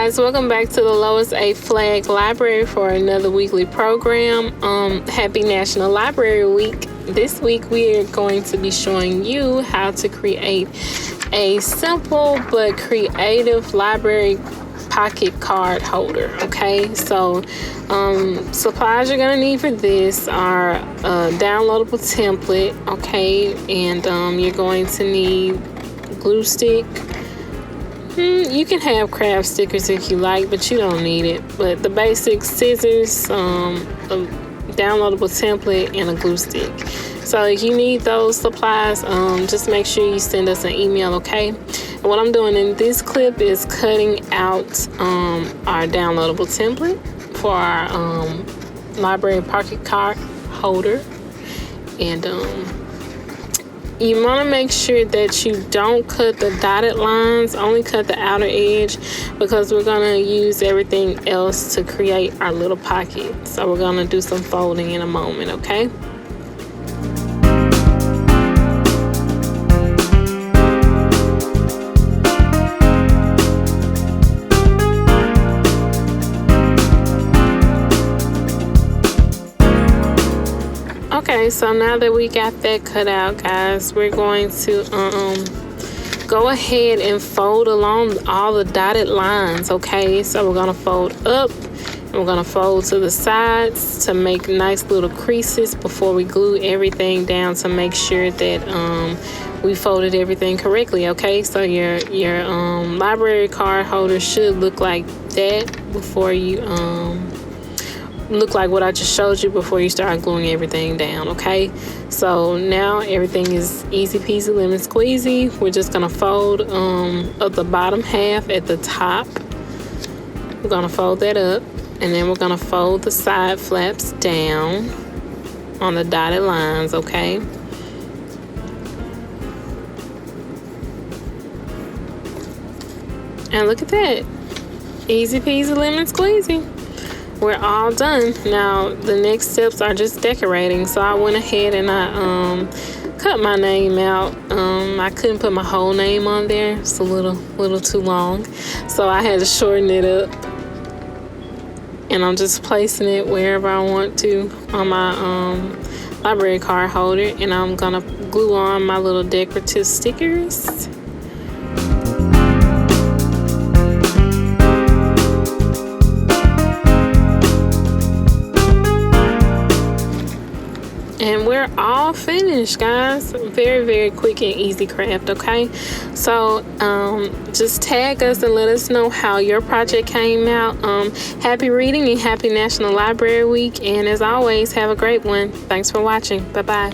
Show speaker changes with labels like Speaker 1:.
Speaker 1: guys, welcome back to the Lois Flagg Library for another weekly program. Happy National Library Week. This week we are going to be showing you how to create a simple but creative library pocket card holder. Okay, so supplies you're gonna need for this are a downloadable template, okay, and you're going to need glue stick. You can have craft stickers if you like, but you don't need it. But the basic scissors, a downloadable template, and a glue stick. So if you need those supplies, just make sure you send us an email, okay? And what I'm doing in this clip is cutting out our downloadable template for our library pocket card holder. And you want to make sure that you don't cut the dotted lines, only cut the outer edge, because we're going to use everything else to create our little pocket. So we're going to do some folding in a moment, okay? Okay, so now that we got that cut out, guys, we're going to go ahead and fold along all the dotted lines, okay? So we're gonna fold up and we're gonna fold to the sides to make nice little creases before we glue everything down to make sure that we folded everything correctly, okay? So your library card holder should look like that before you look like what I just showed you before you start gluing everything down, okay? So now everything is easy peasy lemon squeezy. We're just gonna fold up the bottom half at the top. We're gonna fold that up, and then we're gonna fold the side flaps down on the dotted lines, okay? And look at that, easy peasy lemon squeezy. We're all done. Now the next steps are just decorating. So I went ahead and I cut my name out. I couldn't put my whole name on there. It's a little too long. So I had to shorten it up. And I'm just placing it wherever I want to on my library card holder. And I'm gonna glue on my little decorative stickers. And we're all finished, guys. Very, very quick and easy craft, okay? So just tag us and let us know how your project came out. Happy reading and happy National Library Week. And as always, have a great one. Thanks for watching. Bye-bye.